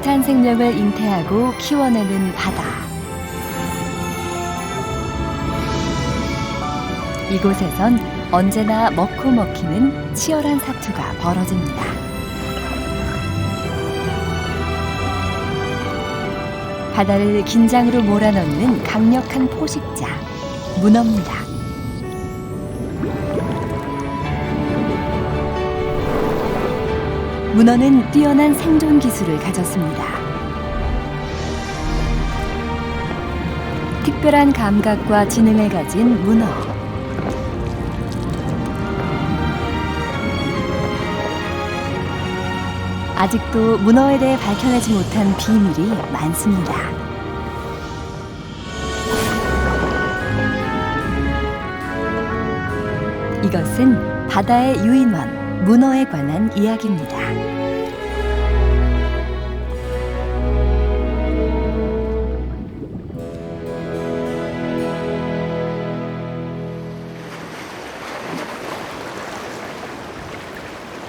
지긋한 생명을 잉태하고 키워내는 바다. 이곳에선 언제나 먹고 먹히는 치열한 사투가 벌어집니다. 바다를 긴장으로 몰아넣는 강력한 포식자, 문어입니다. 문어는 뛰어난 생존 기술을 가졌습니다. 특별한 감각과 지능을 가진 문어. 아직도 문어에 대해 밝혀내지 못한 비밀이 많습니다. 이것은 바다의 유인원, 문어에 관한 이야기입니다.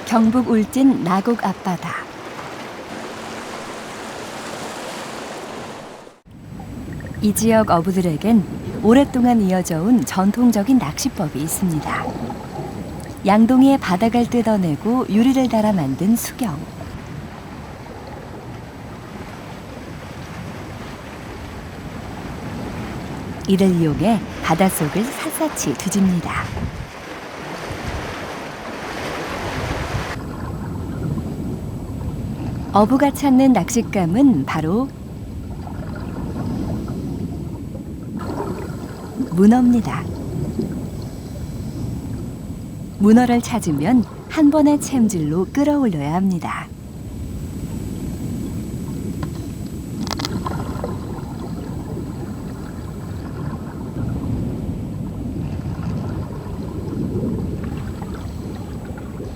경북 울진 나곡 앞바다. 이 지역 어부들에겐 오랫동안 이어져 온 전통적인 낚시법이 있습니다. 양동이에 바닥을 뜯어내고 유리를 달아 만든 수경. 이를 이용해 바닷속을 샅샅이 뒤집니다. 어부가 찾는 낚싯감은 바로 문어입니다. 문어를 찾으면 한 번의 챔질로 끌어올려야 합니다.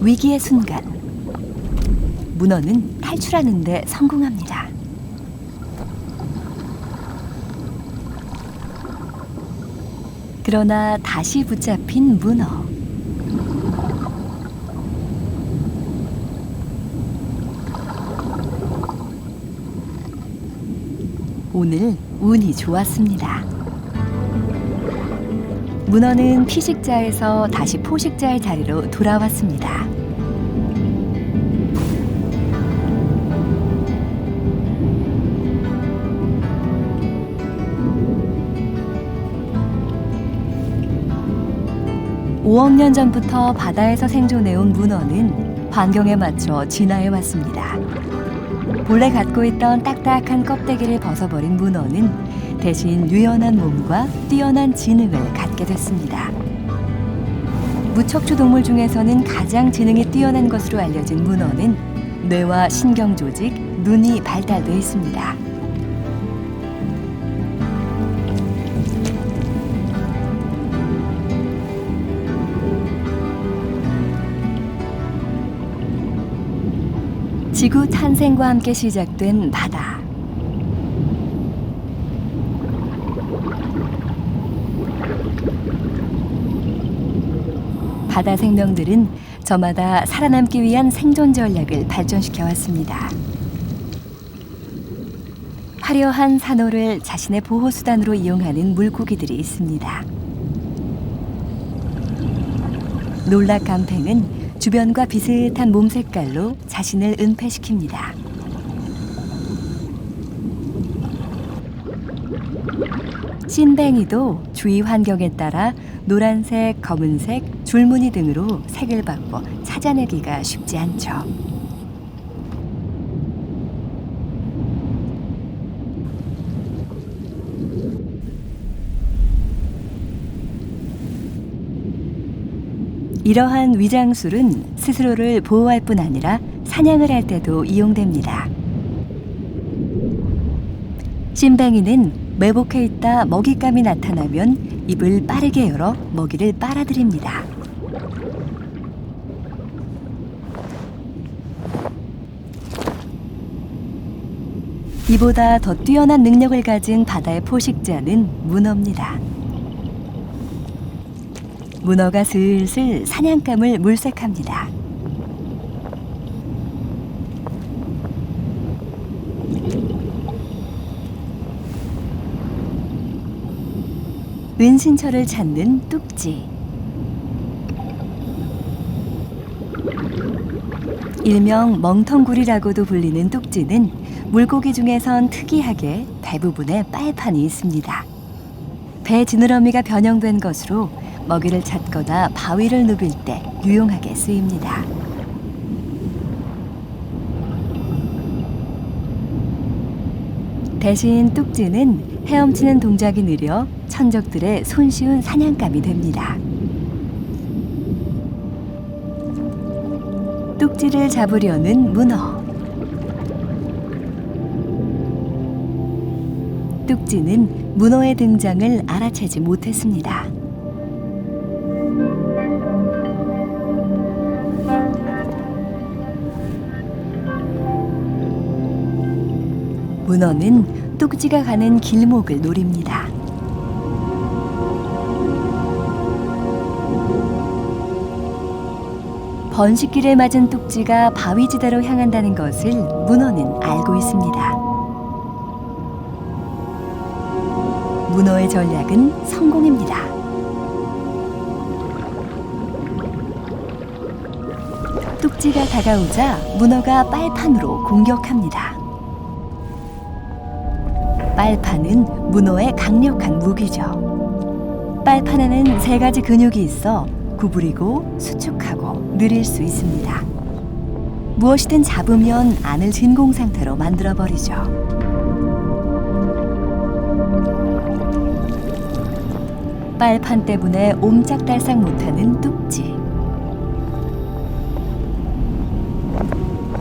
위기의 순간, 문어는 탈출하는 데 성공합니다. 그러나 다시 붙잡힌 문어. 오늘 운이 좋았습니다. 문어는 피식자에서 다시 포식자의 자리로 돌아왔습니다. (5억 년) 전부터 바다에서 생존해온 문어는 환경에 맞춰 진화해 왔습니다. 본래 갖고 있던 딱딱한 껍데기를 벗어버린 문어는 대신 유연한 몸과 뛰어난 지능을 갖게 됐습니다. 무척추 동물 중에서는 가장 지능이 뛰어난 것으로 알려진 문어는 뇌와 신경 조직, 눈이 발달되어 있습니다. 지구 탄생과 함께 시작된 바다. 바다 생명들은 저마다 살아남기 위한 생존 전략을 발전시켜 왔습니다. 화려한 산호를 자신의 보호수단으로 이용하는 물고기들이 있습니다. 놀라감팽은 주변과 비슷한 몸 색깔로 자신을 은폐시킵니다. 찐뱅이도 주위 환경에 따라 노란색, 검은색, 줄무늬 등으로 색을 바꿔 찾아내기가 쉽지 않죠. 이러한 위장술은 스스로를 보호할 뿐 아니라 사냥을 할 때도 이용됩니다. 찐뱅이는 매복해 있다 먹잇감이 나타나면 입을 빠르게 열어 먹이를 빨아들입니다. 이보다 더 뛰어난 능력을 가진 바다의 포식자는 문어입니다. 문어가 슬슬 사냥감을 물색합니다. 은신처를 찾는 뚝지. 일명 멍텅구리라고도 불리는 뚝지는 물고기 중에선 특이하게 대부분의 빨판이 있습니다. 배 지느러미가 변형된 것으로 먹이를 찾거나 바위를 누빌 때 유용하게 쓰입니다. 대신 뚝지는 헤엄치는 동작이 느려 천적들의 손쉬운 사냥감이 됩니다. 뚝지를 잡으려는 문어. 뚝지는 문어의 등장을 알아채지 못했습니다. 문어는 뚝지가 가는 길목을 노립니다. 번식기를 맞은 뚝지가 바위지대로 향한다는 것을 문어는 알고 있습니다. 문어의 전략은 성공입니다. 뚝지가 다가오자 문어가 빨판으로 공격합니다. 빨판은 문어의 강력한 무기죠. 빨판에는 3가지 근육이 있어 구부리고 수축하고 느릴 수 있습니다. 무엇이든 잡으면 안을 진공 상태로 만들어버리죠. 빨판 때문에 옴짝달싹 못하는 뚝지.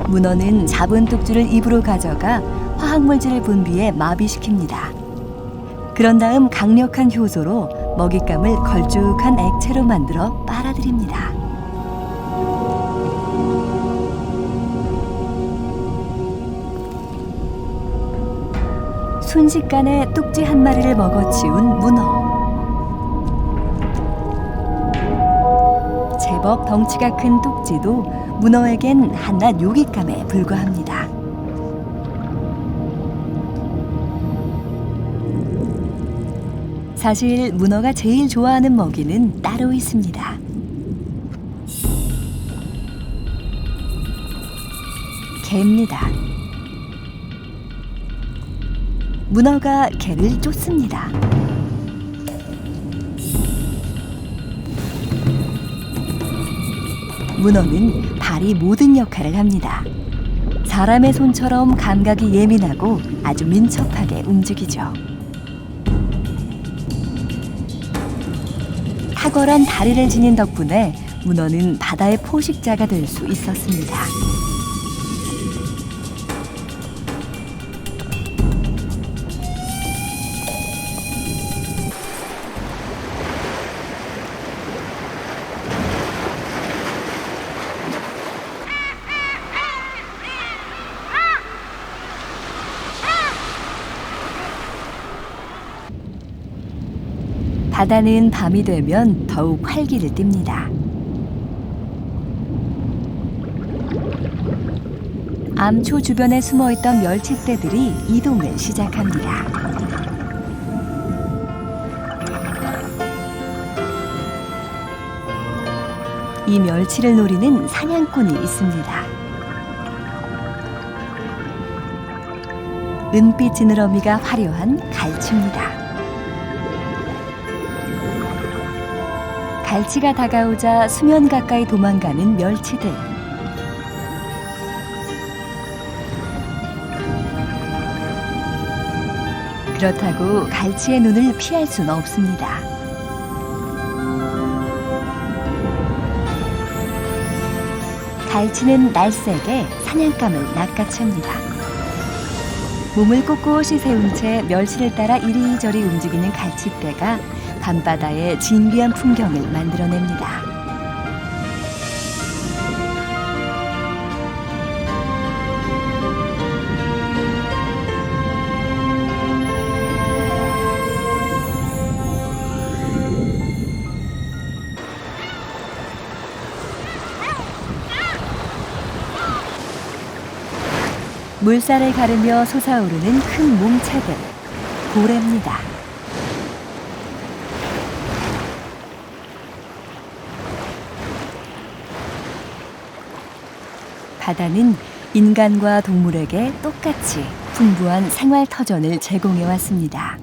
문어는 잡은 뚝지를 입으로 가져가 화학물질을 분비해 마비시킵니다. 그런 다음 강력한 효소로 먹잇감을 걸쭉한 액체로 만들어 빨아들입니다. 순식간에 뚝지 한 마리를 먹어치운 문어. 제법 덩치가 큰 뚝지도 문어에겐 한낱 요깃감에 불과합니다. 사실 문어가 제일 좋아하는 먹이는 따로 있습니다. 개입니다. 문어가 개를 쫓습니다. 문어는 발이 모든 역할을 합니다. 사람의 손처럼 감각이 예민하고 아주 민첩하게 움직이죠. 탁월한 다리를 지닌 덕분에 문어는 바다의 포식자가 될 수 있었습니다. 바다는 밤이 되면 더욱 활기를 띱니다. 암초 주변에 숨어있던 멸치떼들이 이동을 시작합니다. 이 멸치를 노리는 사냥꾼이 있습니다. 은빛 지느러미가 화려한 갈치입니다. 갈치가 다가오자 수면 가까이 도망가는 멸치들. 그렇다고 갈치의 눈을 피할 수는 없습니다. 갈치는 날쌔게 사냥감을 낚아챕니다. 몸을 꼿꼿이 세운 채 멸치를 따라 이리저리 움직이는 갈치떼가 밤바다의 진귀한 풍경을 만들어냅니다. 물살을 가르며 솟아오르는 큰 몸체들, 고래입니다. 바다는 인간과 동물에게 똑같이 풍부한 생활 터전을 제공해 왔습니다.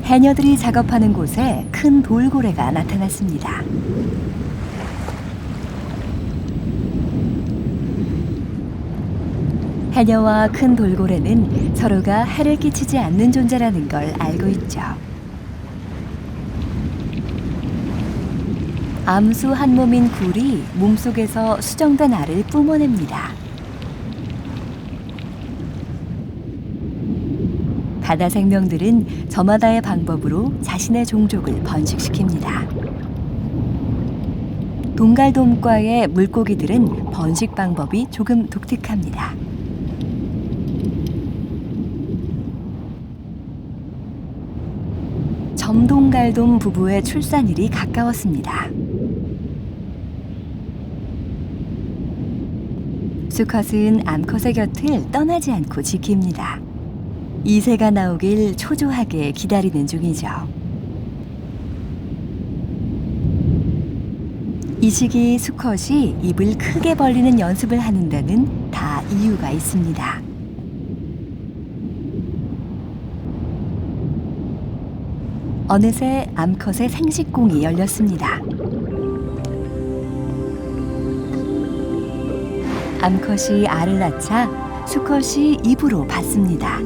해녀들이 작업하는 곳에 큰 돌고래가 나타났습니다. 해녀와 큰 돌고래는 서로가 해를 끼치지 않는 존재라는 걸 알고 있죠. 암수 한 몸인 굴이 몸속에서 수정된 알을 뿜어냅니다. 바다 생명들은 저마다의 방법으로 자신의 종족을 번식시킵니다. 동갈돔과의 물고기들은 번식 방법이 조금 독특합니다. 점동갈돔 부부의 출산일이 가까웠습니다. 수컷은 암컷의 곁을 떠나지 않고 지킵니다. 이새가 나오길 초조하게 기다리는 중이죠. 이 시기 수컷이 입을 크게 벌리는 연습을 하는 데는 다 이유가 있습니다. 어느새 암컷의 생식공이 열렸습니다. 암컷이 알을 낳자 수컷이 입으로 받습니다.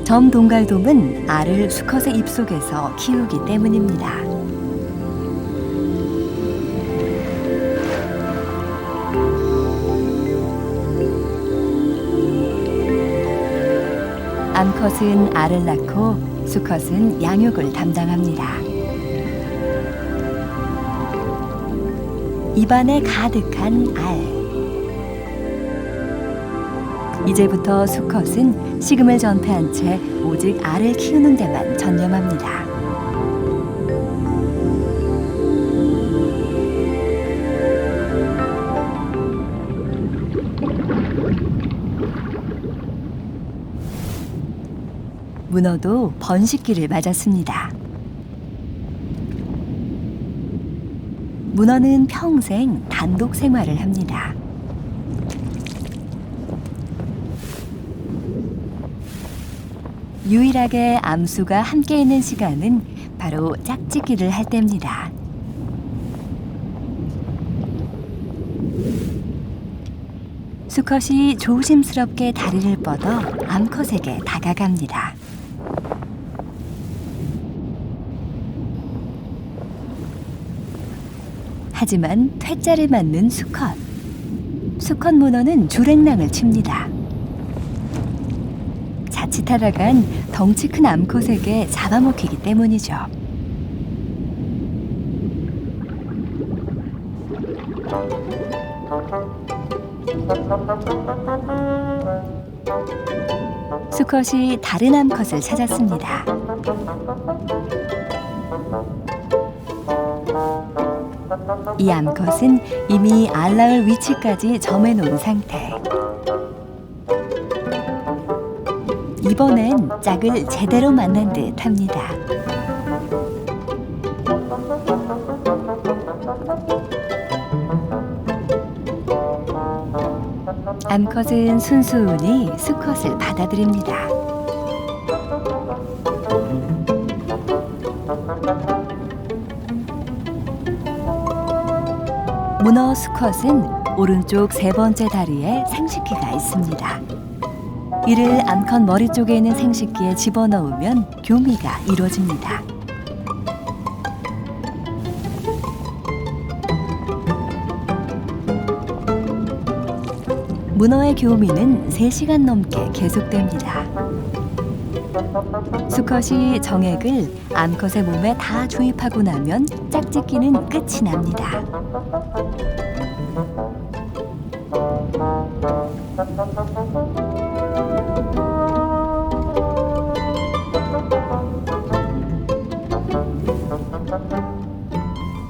점동갈돔은 알을 수컷의 입속에서 키우기 때문입니다. 암컷은 알을 낳고 수컷은 양육을 담당합니다. 입안에 가득한 알. 이제부터 수컷은 식음을 전폐한 채 오직 알을 키우는 데만 전념합니다. 문어도 번식기를 맞았습니다. 문어는 평생 단독 생활을 합니다. 유일하게 암수가 함께 있는 시간은 바로 짝짓기를 할 때입니다. 수컷이 조심스럽게 다리를 뻗어 암컷에게 다가갑니다. 하지만 퇴짜를 맞는 수컷. 수컷 문어는 주랭랑을 칩니다. 자칫하다간 덩치 큰 암컷에게 잡아먹히기 때문이죠. 수컷이 다른 암컷을 찾았습니다. 이 암컷은 이미 알 낳을 위치까지 점해놓은 상태. 이번엔 짝을 제대로 만난 듯 합니다. 암컷은 순순히 수컷을 받아들입니다. 문어 수컷은 오른쪽 세 번째 다리에 생식기가 있습니다. 이를 암컷 머리 쪽에 있는 생식기에 집어넣으면 교미가 이루어집니다. 문어의 교미는 3시간 넘게 계속됩니다. 수컷이 정액을 암컷의 몸에 다 주입하고 나면 짝짓기는 끝이 납니다.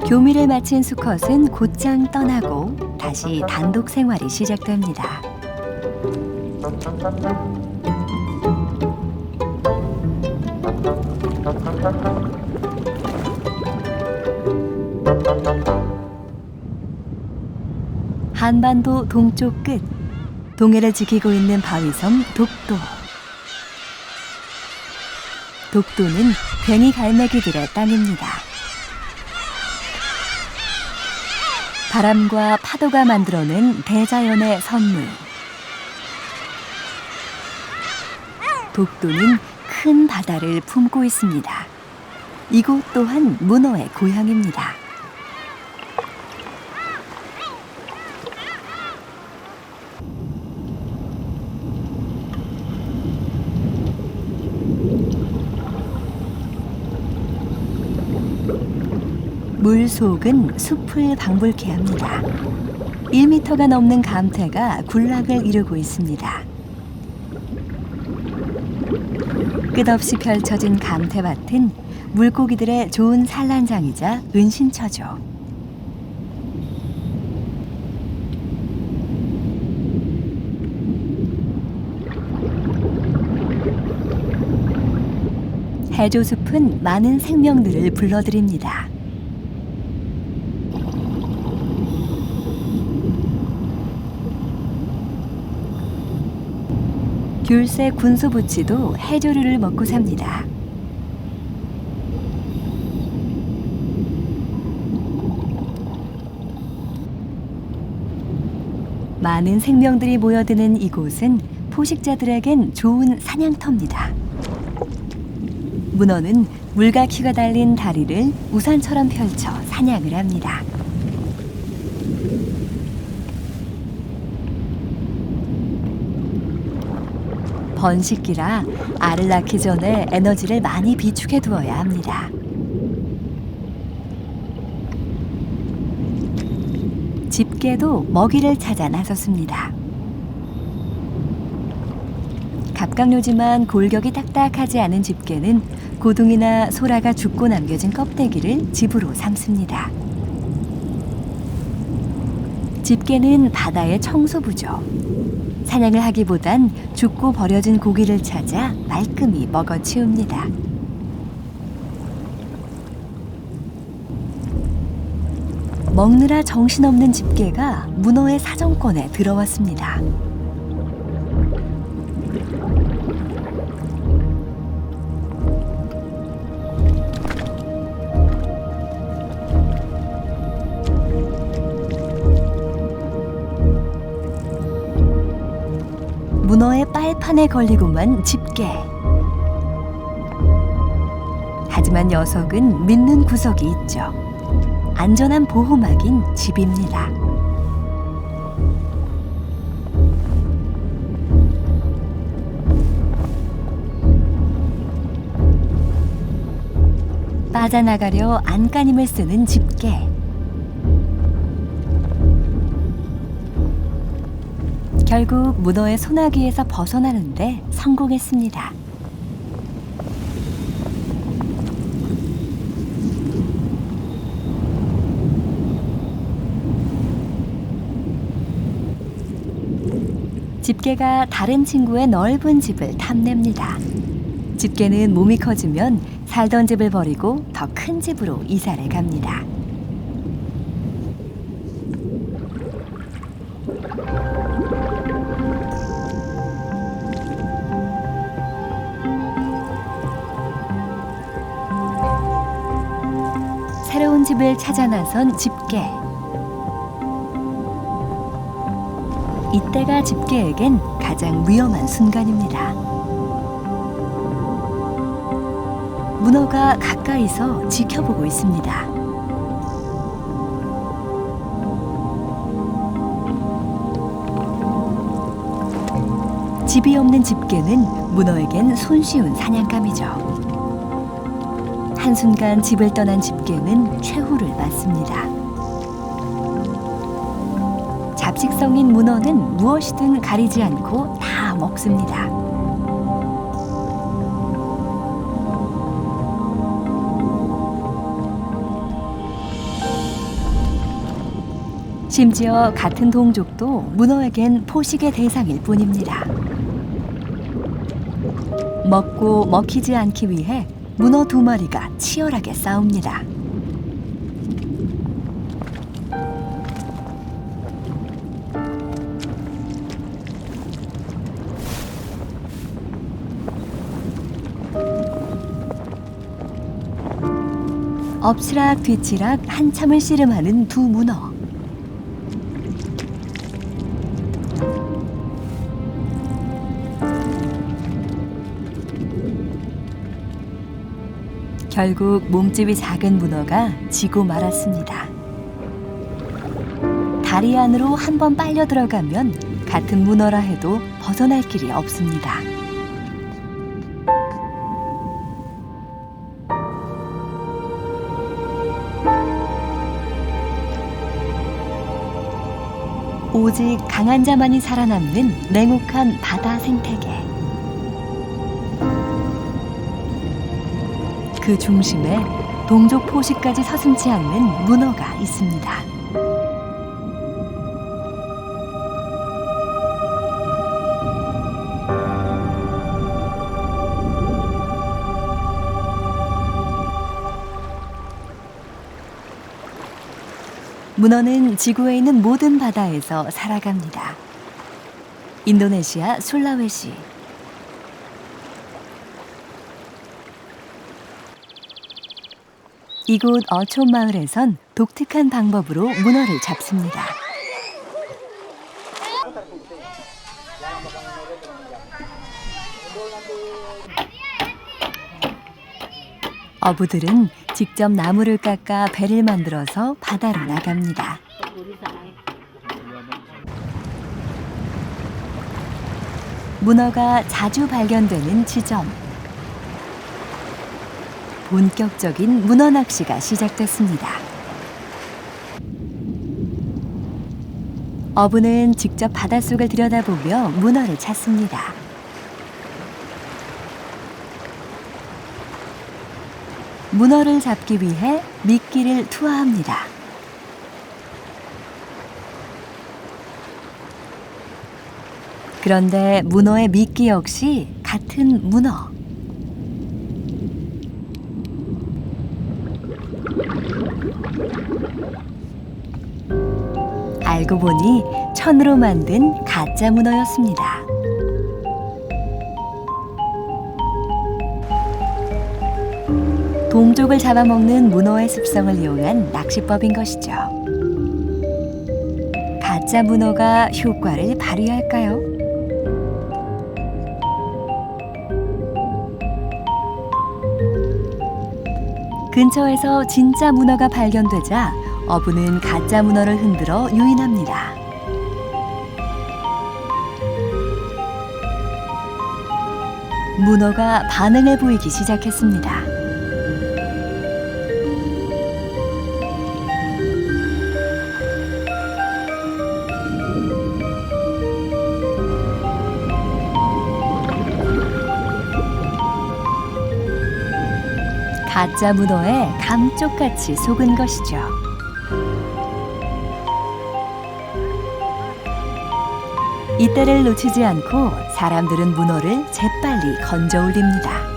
교미를 마친 수컷은 곧장 떠나고 다시 단독 생활이 시작됩니다. 한반도 동쪽 끝, 동해를 지키고 있는 바위섬 독도. 독도는 괭이 갈매기들의 땅입니다. 바람과 파도가 만들어낸 대자연의 선물. 독도는 큰 바다를 품고 있습니다. 이곳 또한 문어의 고향입니다. 물속은 숲을 방불케 합니다. 1m가 넘는 감태가 군락을 이루고 있습니다. 끝없이 펼쳐진 감태밭은 물고기들의 좋은 산란장이자 은신처죠. 해조숲은 많은 생명들을 불러들입니다. 귤새 군소부치도 해조류를 먹고 삽니다. 많은 생명들이 모여드는 이곳은 포식자들에겐 좋은 사냥터입니다. 문어는 물갈퀴가 달린 다리를 우산처럼 펼쳐 사냥을 합니다. 번식기라 알을 낳기 전에 에너지를 많이 비축해 두어야 합니다. 집게도 먹이를 찾아 나섰습니다. 갑각류지만 골격이 딱딱하지 않은 집게는 고둥이나 소라가 죽고 남겨진 껍데기를 집으로 삼습니다. 집게는 바다의 청소부죠. 사냥을 하기보단 죽고 버려진 고기를 찾아 말끔히 먹어치웁니다. 먹느라 정신없는 집게가 문어의 사정권에 들어왔습니다. 문어의 빨판에 걸리고만 집게. 하지만 녀석은 믿는 구석이 있죠. 안전한 보호막인 집입니다. 빠져나가려 안간힘을 쓰는 집게. 결국 문어의 소나기에서 벗어나는데 성공했습니다. 집게가 다른 친구의 넓은 집을 탐냅니다. 집게는 몸이 커지면 살던 집을 버리고 더 큰 집으로 이사를 갑니다. 새로운 집을 찾아 나선 집게. 이때가 집게에겐 가장 위험한 순간입니다. 문어가 가까이서 지켜보고 있습니다. 집이 없는 집게는 문어에겐 손쉬운 사냥감이죠. 한순간 집을 떠난 집게는 최후를 맞습니다. 잡식성인 문어는 무엇이든 가리지 않고 다 먹습니다. 심지어 같은 동족도 문어에겐 포식의 대상일 뿐입니다. 먹고 먹히지 않기 위해 문어 2마리가 치열하게 싸웁니다. 엎치락 뒤치락 한참을 씨름하는 두 문어. 결국 몸집이 작은 문어가 지고 말았습니다. 다리 안으로 한번 빨려 들어가면 같은 문어라 해도 벗어날 길이 없습니다. 오직 강한 자만이 살아남는 냉혹한 바다 생태계. 그 중심에 동족 포식까지 서슴지 않는 문어가 있습니다. 문어는 지구에 있는 모든 바다에서 살아갑니다. 인도네시아 술라웨시. 이곳 어촌 마을에선 독특한 방법으로 문어를 잡습니다. 어부들은 직접 나무를 깎아 배를 만들어서 바다로 나갑니다. 문어가 자주 발견되는 지점. 본격적인 문어 낚시가 시작됐습니다. 어부는 직접 바닷속을 들여다보며 문어를 찾습니다. 문어를 잡기 위해 미끼를 투하합니다. 그런데 문어의 미끼 역시 같은 문어. 알고 보니 천으로 만든 가짜 문어였습니다. 동족을 잡아먹는 문어의 습성을 이용한 낚시법인 것이죠. 가짜 문어가 효과를 발휘할까요? 근처에서 진짜 문어가 발견되자 어부는 가짜 문어를 흔들어 유인합니다. 문어가 반응을 보이기 시작했습니다. 가짜 문어에 감쪽같이 속은 것이죠. 이때를 놓치지 않고 사람들은 문어를 재빨리 건져 올립니다.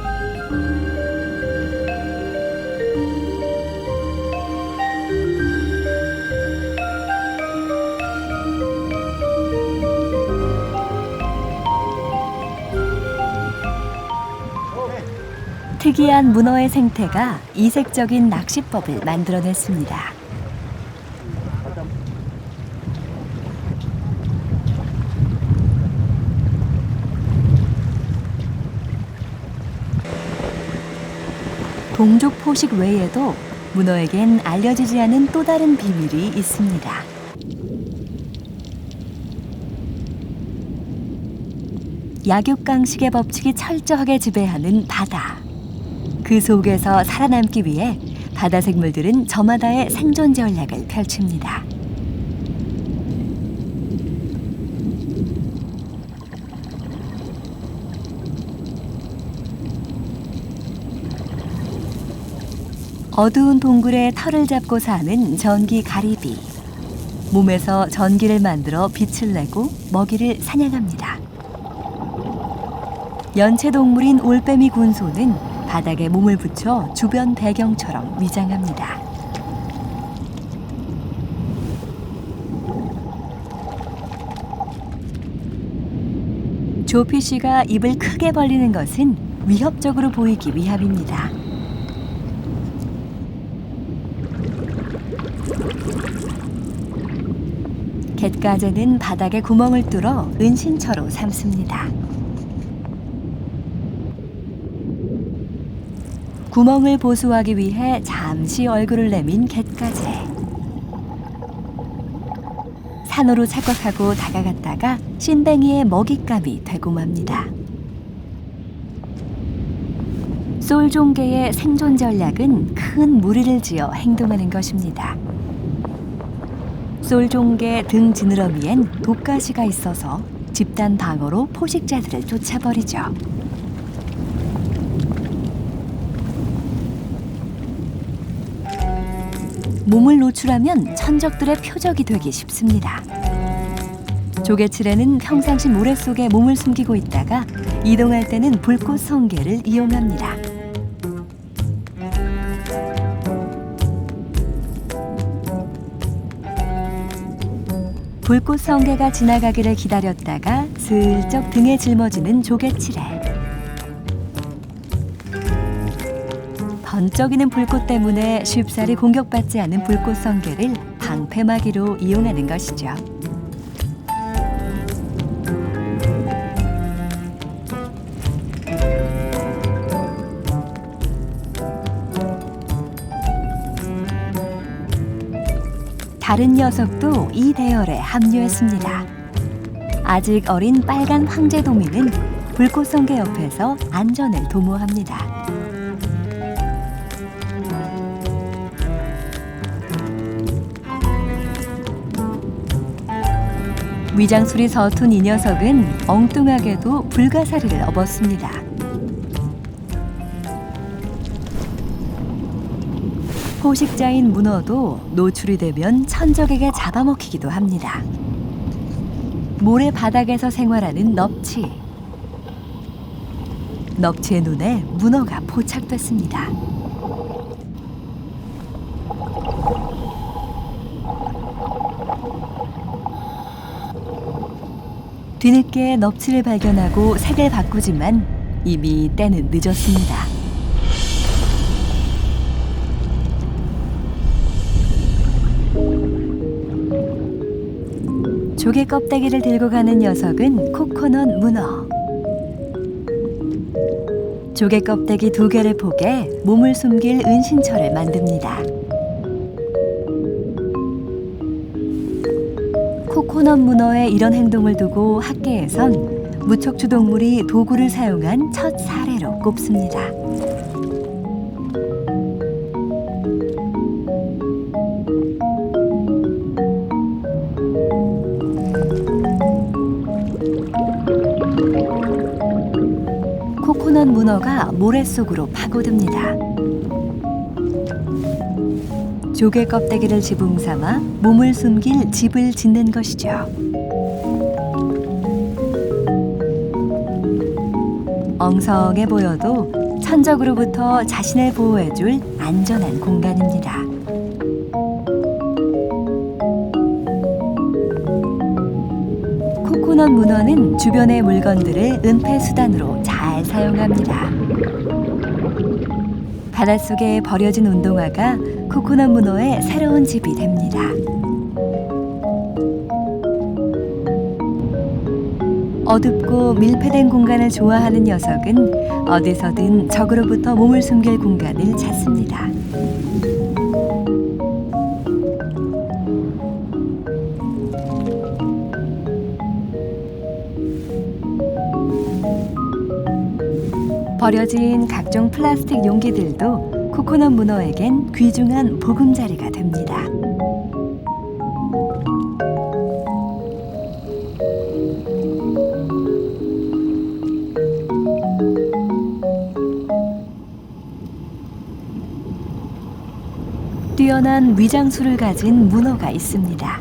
특이한 문어의 생태가 이색적인 낚시법을 만들어냈습니다. 동족 포식 외에도 문어에겐 알려지지 않은 또 다른 비밀이 있습니다. 약육강식의 법칙이 철저하게 지배하는 바다. 그 속에서 살아남기 위해 바다 생물들은 저마다의 생존 전략을 펼칩니다. 어두운 동굴에 털을 잡고 사는 전기 가리비. 몸에서 전기를 만들어 빛을 내고 먹이를 사냥합니다. 연체동물인 올빼미 군소는 바닥에 몸을 붙여 주변 배경처럼 위장합니다. 조피쉬가 입을 크게 벌리는 것은 위협적으로 보이기 위함입니다. 갯가재는 바닥에 구멍을 뚫어 은신처로 삼습니다. 구멍을 보수하기 위해 잠시 얼굴을 내민 갯가재. 산으로 착각하고 다가갔다가 신뱅이의 먹잇감이 되고 맙니다. 쏠종개의 생존 전략은 큰 무리를 지어 행동하는 것입니다. 쏠종개 등 지느러미엔 독가시가 있어서 집단 방어로 포식자들을 쫓아버리죠. 몸을 노출하면 천적들의 표적이 되기 쉽습니다. 조개치레는 평상시 모래 속에 몸을 숨기고 있다가 이동할 때는 불꽃 성게를 이용합니다. 불꽃 성게가 지나가기를 기다렸다가 슬쩍 등에 짊어지는 조개치레. 번쩍이는 불꽃 때문에 쉽사리 공격받지 않은 불꽃 성게를 방패막이로 이용하는 것이죠. 다른 녀석도 이 대열에 합류했습니다. 아직 어린 빨간 황제도미는 불꽃성게 옆에서 안전을 도모합니다. 위장술이 서툰 이 녀석은 엉뚱하게도 불가사리를 업었습니다. 포식자인 문어도 노출이 되면 천적에게 잡아먹히기도 합니다. 모래 바닥에서 생활하는 넙치. 넙치의 눈에 문어가 포착됐습니다. 뒤늦게 넙치를 발견하고 색을 바꾸지만 이미 때는 늦었습니다. 조개 껍데기를 들고 가는 녀석은 코코넛 문어. 조개 껍데기 2개를 포개 몸을 숨길 은신처를 만듭니다. 코코넛 문어의 이런 행동을 두고 학계에선 무척추 동물이 도구를 사용한 첫 사례로 꼽습니다. 코코넛 문어가 모래 속으로 파고듭니다. 조개 껍데기를 지붕 삼아 몸을 숨길 집을 짓는 것이죠. 엉성해 보여도 천적으로부터 자신을 보호해줄 안전한 공간입니다. 코코넛 문어는 주변의 물건들을 은폐 수단으로 잘 사용합니다. 바닷속에 버려진 운동화가 코코넛 문어의 새로운 집이 됩니다. 어둡고 밀폐된 공간을 좋아하는 녀석은 어디서든 적으로부터 몸을 숨길 공간을 찾습니다. 버려진 각종 플라스틱 용기들도 코코넛 문어에겐 귀중한 보금자리가 됩니다. 뛰어난 위장술을 가진 문어가 있습니다.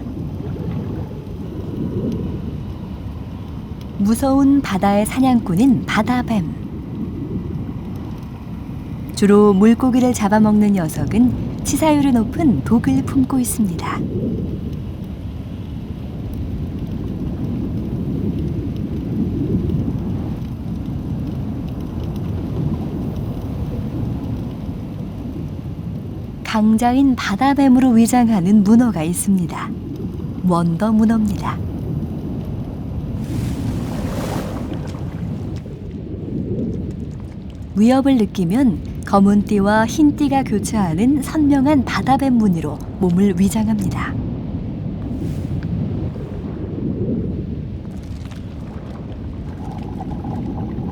무서운 바다의 사냥꾼인 바다뱀. 주로 물고기를 잡아먹는 녀석은 치사율이 높은 독을 품고 있습니다. 강자인 바다뱀으로 위장하는 문어가 있습니다. 원더 문어입니다. 위협을 느끼면 검은 띠와 흰 띠가 교차하는 선명한 바다뱀 무늬로 몸을 위장합니다.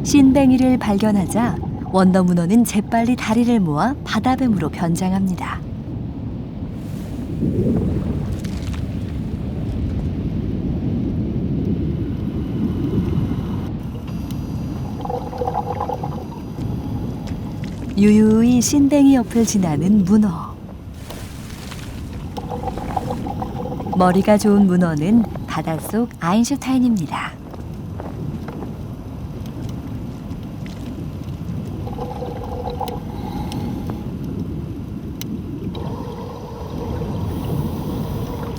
신뱅이를 발견하자 원더 문어는 재빨리 다리를 모아 바다뱀으로 변장합니다. 유유히 신뱅이 옆을 지나는 문어. 머리가 좋은 문어는 바닷속 아인슈타인입니다.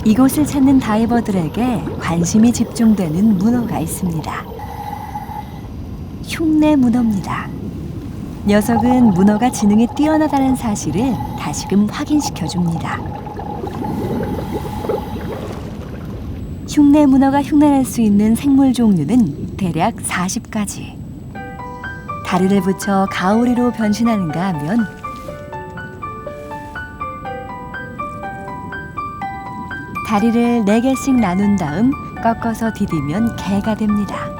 이곳을 찾는 다이버들에게 관심이 집중되는 문어가 있습니다. 흉내 문어입니다. 녀석은 문어가 지능이 뛰어나다는 사실을 다시금 확인시켜줍니다. 흉내 문어가 흉내낼 수 있는 생물 종류는 대략 40가지. 다리를 붙여 가오리로 변신하는가 하면 다리를 4개씩 나눈 다음 꺾어서 디디면 개가 됩니다.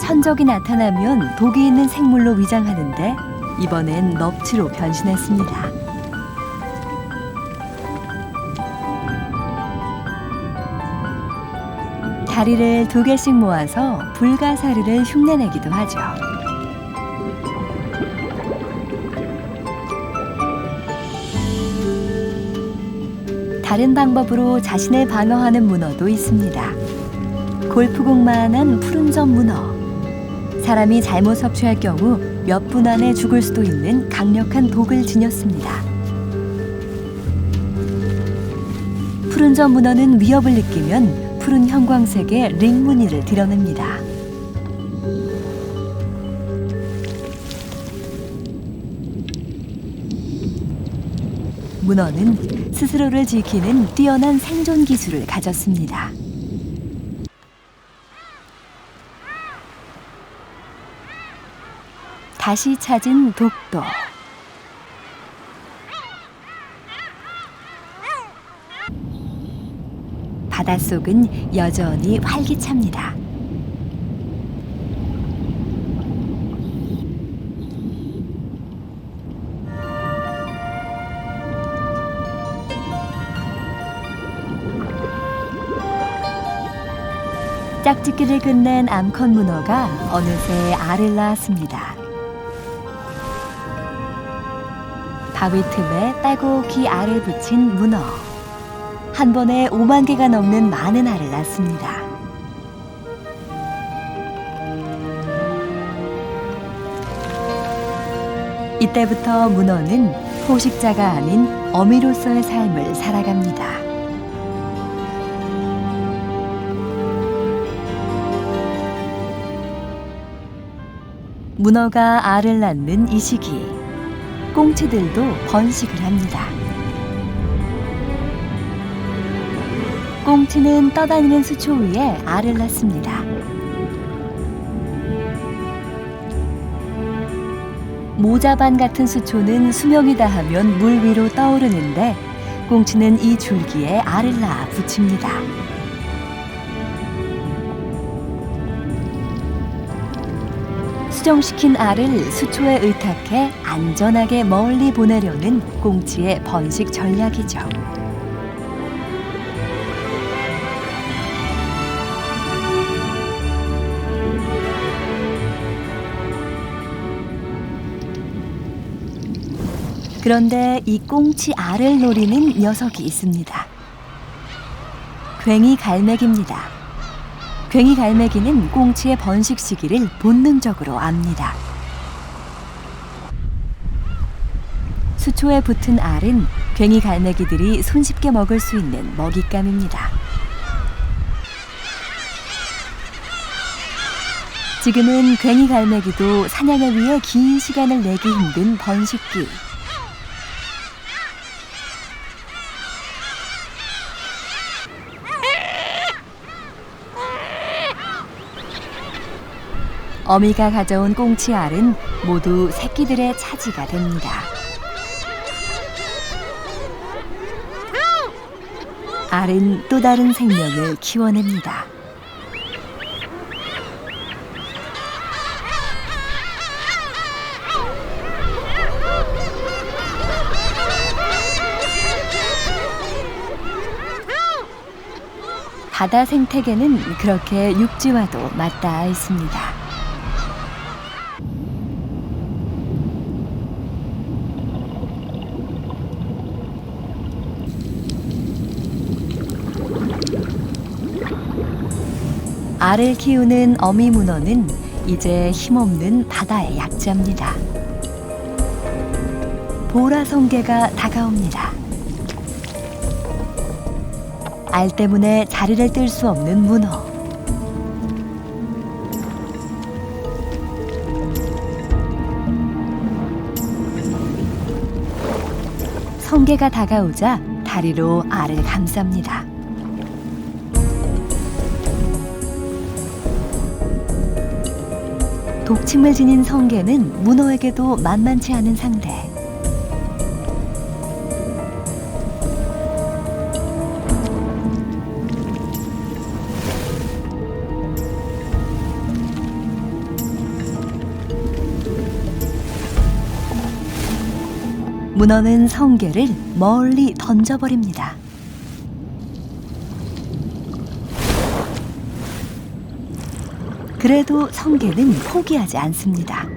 천적이 나타나면 독이 있는 생물로 위장하는데 이번엔 넙치로 변신했습니다. 다리를 2개씩 모아서 불가사리를 흉내내기도 하죠. 다른 방법으로 자신을 방어하는 문어도 있습니다. 골프공만한 푸른점 문어. 사람이 잘못 섭취할 경우 몇 분 안에 죽을 수도 있는 강력한 독을 지녔습니다. 푸른점 문어는 위협을 느끼면 푸른 형광색의 링 무늬를 드러냅니다. 문어는 스스로를 지키는 뛰어난 생존 기술을 가졌습니다. 다시 찾은 독도. 바닷속은 여전히 활기찹니다. 짝짓기를 끝낸 암컷 문어가 어느새 알을 낳았습니다. 바위 틈에 빼곡히 알을 붙인 문어. 한 번에 5만 개가 넘는 많은 알을 낳습니다. 이때부터 문어는 포식자가 아닌 어미로서의 삶을 살아갑니다. 문어가 알을 낳는 이 시기, 꽁치들도 번식을 합니다. 꽁치는 떠다니는 수초 위에 알을 낳습니다. 모자반 같은 수초는 수명이 다하면 물 위로 떠오르는데 꽁치는 이 줄기에 알을 낳아 붙입니다. 수정시킨 알을 수초에 의탁해 안전하게 멀리 보내려는 꽁치의 번식 전략이죠. 그런데 이 꽁치 알을 노리는 녀석이 있습니다. 괭이 갈매기입니다. 괭이 갈매기는 꽁치의 번식 시기를 본능적으로 압니다. 수초에 붙은 알은 괭이 갈매기들이 손쉽게 먹을 수 있는 먹잇감입니다. 지금은 괭이 갈매기도 사냥을 위해 긴 시간을 내기 힘든 번식기. 어미가 가져온 꽁치 알은 모두 새끼들의 차지가 됩니다. 알은 또 다른 생명을 키워냅니다. 바다 생태계는 그렇게 육지와도 맞닿아 있습니다. 알을 키우는 어미 문어는 이제 힘없는 바다의 약자입니다. 보라 성게가 다가옵니다. 알 때문에 자리를 뜰 수 없는 문어. 성게가 다가오자 다리로 알을 감쌉니다. 독침을 지닌 성게는 문어에게도 만만치 않은 상대. 문어는 성게를 멀리 던져버립니다. 그래도 성게는 포기하지 않습니다.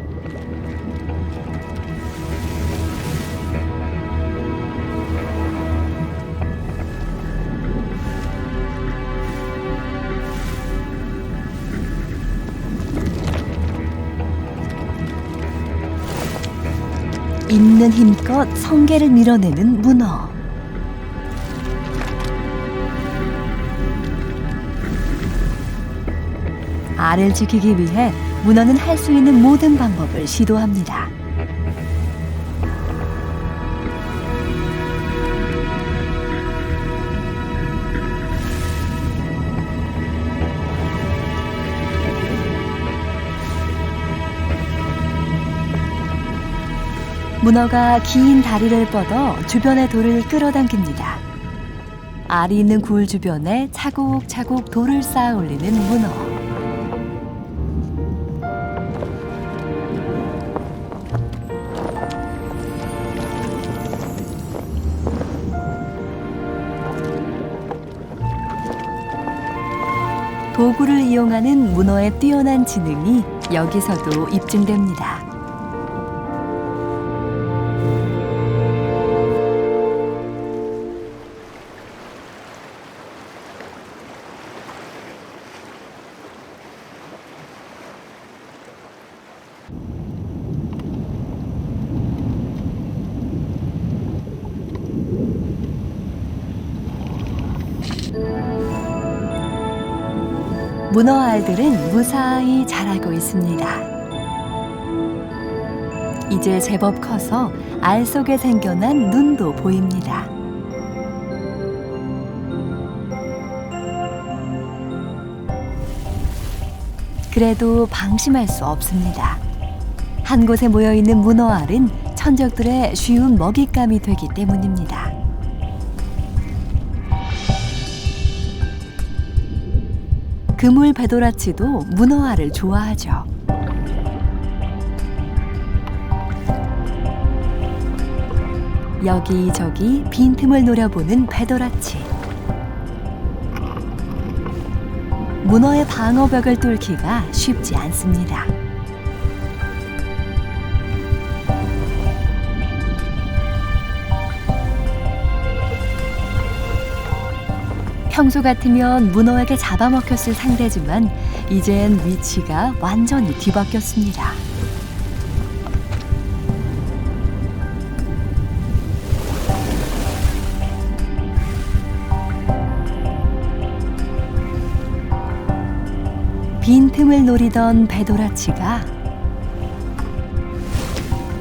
있는 힘껏 성게를 밀어내는 문어. 알을 지키기 위해 문어는 할 수 있는 모든 방법을 시도합니다. 문어가 긴 다리를 뻗어 주변의 돌을 끌어당깁니다. 알이 있는 굴 주변에 차곡차곡 돌을 쌓아 올리는 문어. 도구를 이용하는 문어의 뛰어난 지능이 여기서도 입증됩니다. 문어 알들은 무사히 자라고 있습니다. 이제 제법 커서 알 속에 생겨난 눈도 보입니다. 그래도 방심할 수 없습니다. 한 곳에 모여있는 문어 알은 천적들의 쉬운 먹잇감이 되기 때문입니다. 그물 배도라치도 문어알을 좋아하죠. 여기저기 빈틈을 노려보는 배도라치. 문어의 방어벽을 뚫기가 쉽지 않습니다. 평소 같으면 문어에게 잡아먹혔을 상대지만 이젠 위치가 완전히 뒤바뀌었습니다. 빈틈을 노리던 배도라치가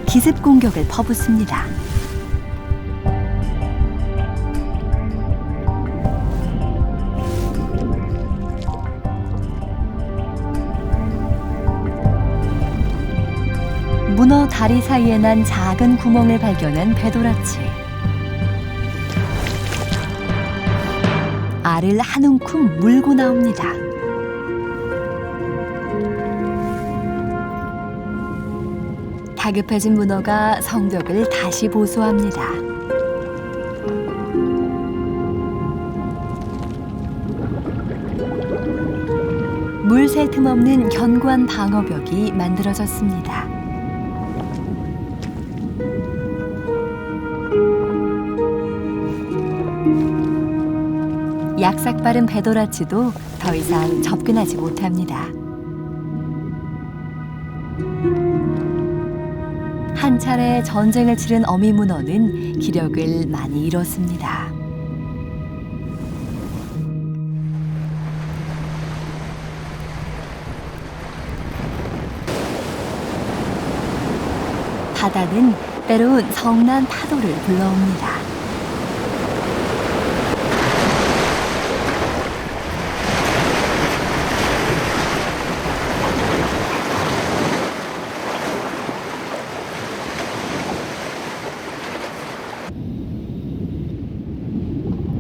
기습 공격을 퍼붓습니다. 다리 사이에 난 작은 구멍을 발견한 배도라치. 알을 한 움큼 물고 나옵니다. 다급해진 문어가 성벽을 다시 보수합니다. 물 셀 틈 없는 견고한 방어벽이 만들어졌습니다. 약삭빠른 배도라치도 더 이상 접근하지 못합니다. 한 차례 전쟁을 치른 어미 문어는 기력을 많이 잃었습니다. 바다는 때론 성난 파도를 불러옵니다.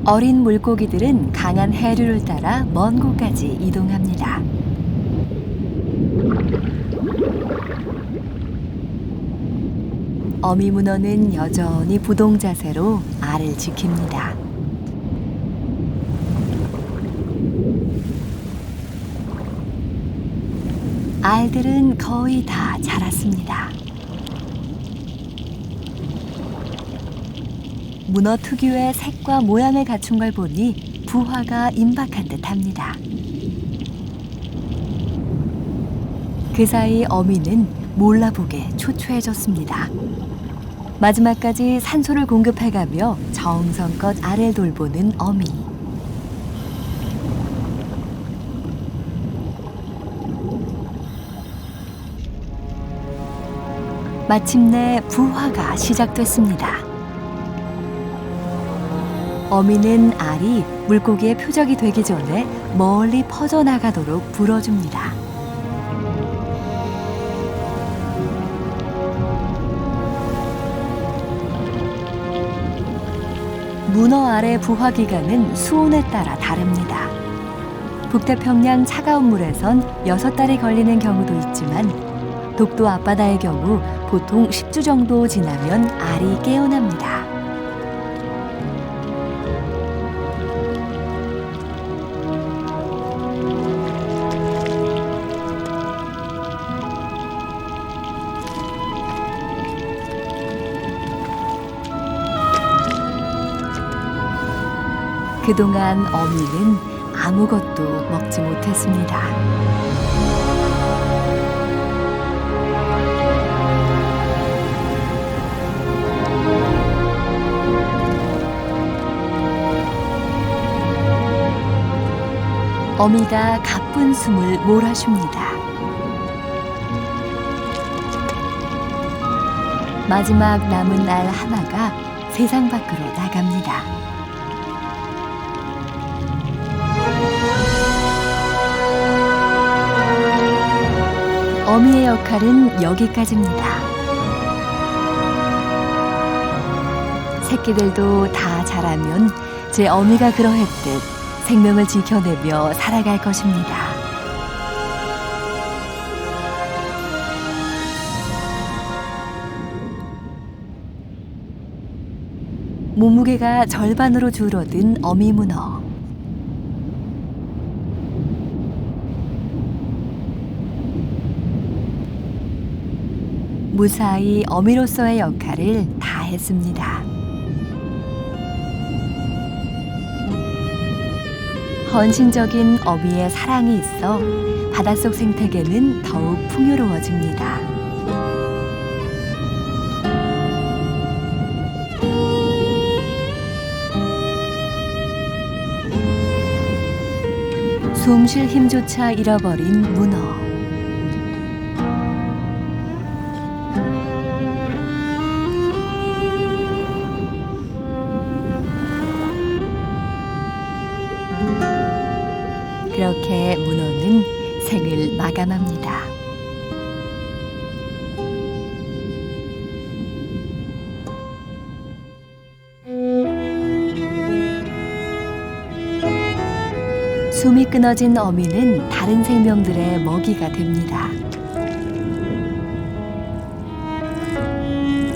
어린 물고기들은 강한 해류를 따라 먼 곳까지 이동합니다. 어미 문어는 여전히 부동 자세로 알을 지킵니다. 알들은 거의 다 자랐습니다. 문어 특유의 색과 모양을 갖춘 걸 보니 부화가 임박한 듯합니다. 그 사이 어미는 몰라보게 초췌해졌습니다. 마지막까지 산소를 공급해가며 정성껏 알을 돌보는 어미. 마침내 부화가 시작됐습니다. 어미는 알이 물고기의 표적이 되기 전에 멀리 퍼져나가도록 불어줍니다. 문어 알의 부화 기간은 수온에 따라 다릅니다. 북태평양 차가운 물에선 6달이 걸리는 경우도 있지만 독도 앞바다의 경우 보통 10주 정도 지나면 알이 깨어납니다. 그동안 어미는 아무것도 먹지 못했습니다. 어미가 가쁜 숨을 몰아쉽니다. 마지막 남은 알 하나가 세상 밖으로 나갑니다. 어미의 역할은 여기까지입니다. 새끼들도 다 자라면 제 어미가 그러했듯 생명을 지켜내며 살아갈 것입니다. 몸무게가 절반으로 줄어든 어미 문어. 무사히 어미로서의 역할을 다했습니다. 헌신적인 어미의 사랑이 있어 바닷속 생태계는 더욱 풍요로워집니다. 숨 쉴 힘조차 잃어버린 문어. 그렇게 문어는 생을 마감합니다. 숨이 끊어진 어미는 다른 생명들의 먹이가 됩니다.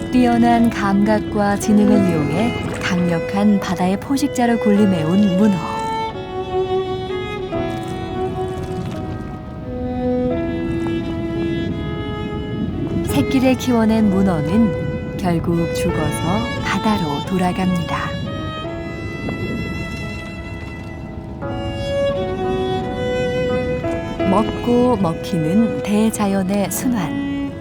뛰어난 감각과 지능을 이용해 강력한 바다의 포식자로 군림해온 문어. 새끼를 키워낸 문어는 결국 죽어서 바다로 돌아갑니다. 먹고 먹히는 대자연의 순환.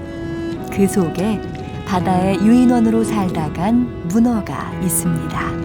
그 속에 바다의 유인원으로 살다간 문어가 있습니다.